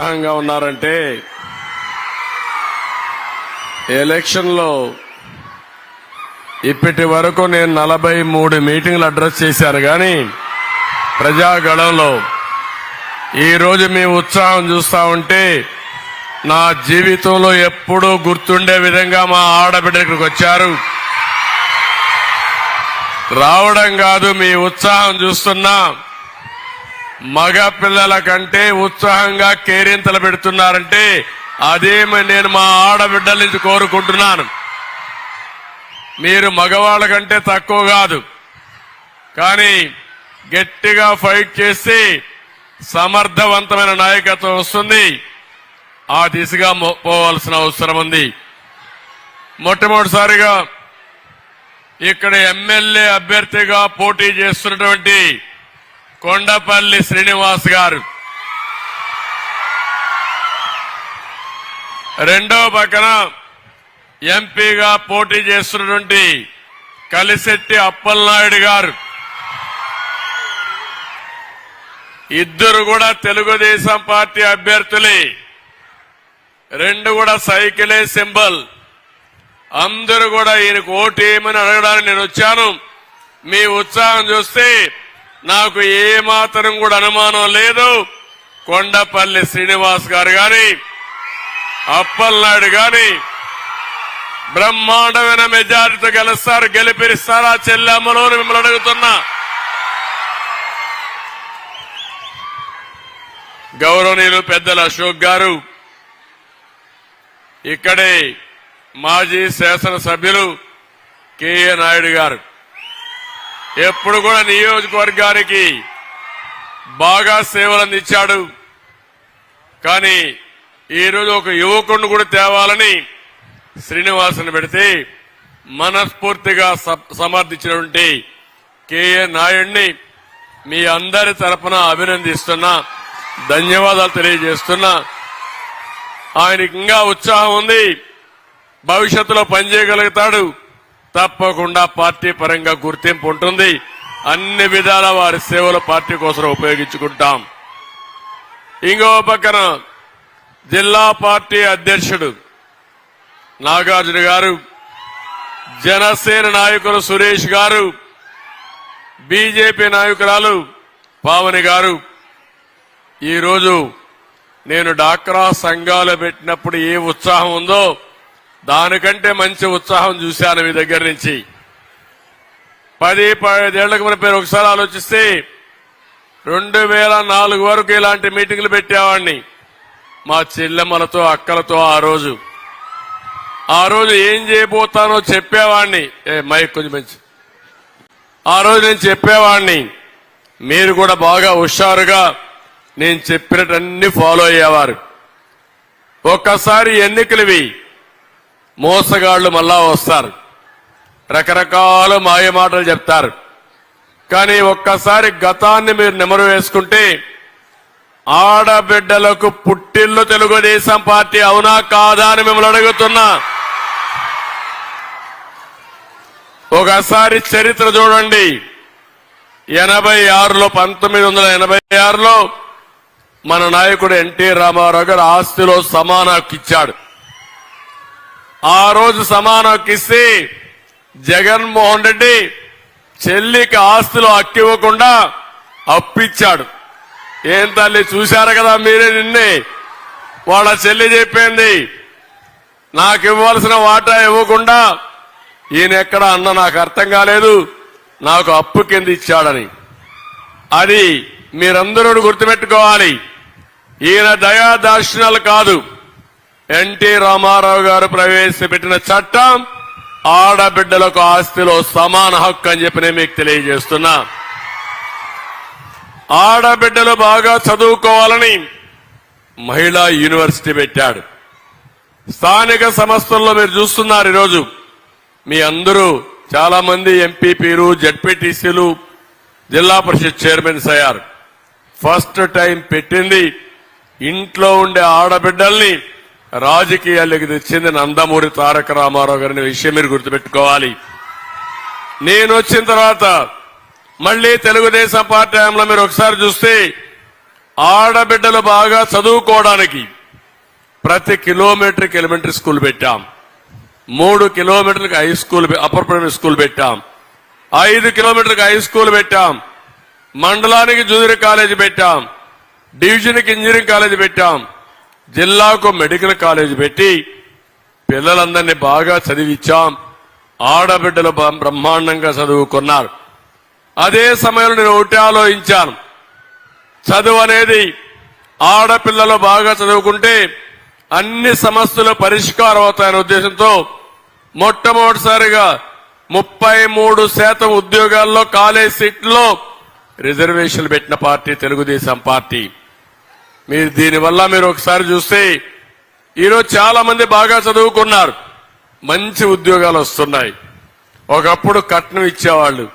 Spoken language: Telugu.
ఉత్సాహంగా ఉన్నారంటే ఎలక్షన్ లో ఇప్పటి వరకు నేను 43 మీటింగ్లు అడ్రస్ చేశారు కానీ ప్రజాగళంలో ఈ రోజు మీ ఉత్సాహం చూస్తా ఉంటే నా జీవితంలో ఎప్పుడూ గుర్తుండే విధంగా మా ఆడబిడ్డ ఇక్కడికి వచ్చారు. రావడం కాదు, మీ ఉత్సాహం చూస్తున్నా మగ పిల్లల కంటే ఉత్సాహంగా కేరింతలు పెడుతున్నారంటే అదేమి నేను మా ఆడబిడ్డల నుంచి కోరుకుంటున్నాను. మీరు మగవాళ్ళ కంటే తక్కువ కాదు, కానీ గట్టిగా ఫైట్ చేసి సమర్థవంతమైన నాయకత్వం వస్తుంది. ఆ దిశగా పోవాల్సిన అవసరం ఉంది. మొట్టమొదటిసారిగా ఇక్కడ ఎమ్మెల్యే అభ్యర్థిగా పోటీ చేస్తున్నటువంటి కొండపల్లి శ్రీనివాస్ గారు, రెండవ పక్కన ఎంపీగా పోటీ చేస్తున్నటువంటి కలిశెట్టి అప్పలనాయుడు గారు, ఇద్దరు కూడా తెలుగుదేశం పార్టీ అభ్యర్థులే, రెండు కూడా సైకిలే సింబల్. అందరూ కూడా ఈయనకు ఓటు ఏమని అడగడానికి నేను వచ్చాను. మీ ఉత్సాహం చూస్తే నాకు ఏమాత్రం కూడా అనుమానం లేదు. కొండపల్లి శ్రీనివాస్ గారు గాని అప్పలనాయుడు గాని బ్రహ్మాండమైన మెజారిటీతో గెలుస్తారు. గెలిపిస్తారా చెల్లెమ్మలో మిమ్మల్ని అడుగుతున్నా. గౌరవనీయులు పెద్దల అశోక్ గారు, ఇక్కడే మాజీ శాసనసభ్యులు కేఏ నాయుడు గారు, ఎప్పుడు కూడా నియోజకవర్గానికి బాగా సేవలు అందించాడు. కానీ ఈరోజు ఒక యువకుడిని కూడా తేవాలని శ్రీనివాసుని పెడితే మనస్ఫూర్తిగా సమర్థించినటువంటి కేఏ నాయుడిని మీ అందరి తరపున అభినందిస్తున్నా, ధన్యవాదాలు తెలియజేస్తున్నా. ఆయనకి ఇంకా ఉత్సాహం ఉంది, భవిష్యత్తులో పనిచేయగలుగుతాడు. తప్పకుండా పార్టీ పరంగా గుర్తింపు ఉంటుంది. అన్ని విధాల వారి సేవలు పార్టీ కోసం ఉపయోగించుకుంటాం. ఇంకో పక్కన జిల్లా పార్టీ అధ్యక్షుడు నాగార్జున గారు, జనసేన నాయకులు సురేష్ గారు, బీజేపీ నాయకురాలు పావని గారు, ఈరోజు నేను డాక్రా సంఘాలు పెట్టినప్పుడు ఏ ఉత్సాహం ఉందో దానికంటే మంచి ఉత్సాహం చూశాను మీ దగ్గర నుంచి. 10-15 ఏళ్లకు మన పేరు ఒకసారి ఆలోచిస్తే 2004 వరకు ఇలాంటి మీటింగ్లు పెట్టేవాడిని మా చెల్లెమ్మలతో అక్కలతో. ఆ రోజు ఏం చేయబోతానో చెప్పేవాడిని. మైక్ కొంచెం మంచి. ఆ రోజు నేను చెప్పేవాడిని, మీరు కూడా బాగా హుషారుగా నేను చెప్పినటన్ని ఫాలో అయ్యేవారు. ఒక్కసారి ఎన్నికలవి మోసగాళ్లు మళ్ళా వస్తారు, రకరకాల మాయమాటలు చెప్తారు. కానీ ఒక్కసారి గతాన్ని మీరు నెమరు వేసుకుంటే ఆడబిడ్డలకు పుట్టిల్లు తెలుగుదేశం పార్టీ, అవునా కాదా అని మిమ్మల్ని అడుగుతున్నా. ఒకసారి చరిత్ర చూడండి. 1986లో మన నాయకుడు ఎన్టీ రామారావు గారు ఆస్తిలో సమాన హక్కు ఇచ్చాడు. ఆ రోజు సమాన హక్కు ఇస్తే జగన్మోహన్ రెడ్డి చెల్లికి ఆస్తిలో హక్కు ఇవ్వకుండా అప్పిచ్చాడు. ఏం తల్లి చూశారు కదా మీరే. నిన్నే వాళ్ళ చెల్లి చెప్పింది, నాకు ఇవ్వాల్సిన వాటా ఇవ్వకుండా ఈయన ఎక్కడ అన్న నాకు అర్థం కాలేదు, నాకు అప్పు కింద ఇచ్చాడని. అది మీరందరూ గుర్తుపెట్టుకోవాలి. ఈయన దయాదాక్షిణ్యాలు కాదు, ఎన్టీ రామారావు గారు ప్రవేశపెట్టిన చట్టం ఆడబిడ్డలకు ఆస్తిలో సమాన హక్కు అని చెప్పి నేను మీకు తెలియజేస్తున్నా. ఆడబిడ్డలు బాగా చదువుకోవాలని మహిళా యూనివర్సిటీ పెట్టాడు. స్థానిక సంస్థల్లో మీరు చూస్తున్నారు, ఈరోజు మీ అందరూ చాలా మంది ఎంపీపీలు, జడ్పీటీసీలు, జిల్లా పరిషత్ చైర్మన్స్ అయ్యారు. ఫస్ట్ టైం పెట్టింది ఇంట్లో ఉండే ఆడబిడ్డల్ని రాజకీయాల్లోకి తెచ్చింది నందమూరి తారక రామారావు గారి విషయం మీరు గుర్తుపెట్టుకోవాలి. నేను వచ్చిన తర్వాత మళ్లీ తెలుగుదేశం పార్టీ హయాంలో మీరు ఒకసారి చూస్తే ఆడబిడ్డలు బాగా చదువుకోవడానికి ప్రతి కిలోమీటర్కి ఎలిమెంటరీ స్కూల్ పెట్టాం. 3 కిలోమీటర్లకు high school, upper primary school పెట్టాం. 5 కిలోమీటర్లకు హై స్కూల్ పెట్టాం. మండలానికి జూనియర్ కాలేజీ పెట్టాం. డివిజన్కి ఇంజనీరింగ్ కాలేజీ పెట్టాం. జిల్లాకు మెడికల్ కాలేజీ పెట్టి పిల్లలందరినీ బాగా చదివించాం. ఆడబిడ్డలు బ్రహ్మాండంగా చదువుకున్నారు. అదే సమయంలో నేను ఒకటి ఆలోచించాను, చదువు అనేది ఆడపిల్లలు బాగా చదువుకుంటే అన్ని సమస్యలు పరిష్కారం అవుతాయనే ఉద్దేశంతో మొట్టమొదటిసారిగా 33% ఉద్యోగాల్లో కాలేజ్ సీట్లలో రిజర్వేషన్లు పెట్టిన పార్టీ తెలుగుదేశం పార్టీ. మీరు దీనివల్ల మీరు ఒకసారి చూస్తే ఈరోజు చాలా మంది బాగా చదువుకున్నారు, మంచి ఉద్యోగాలు వస్తున్నాయి. ఒకప్పుడు కట్నం ఇచ్చేవాళ్లు,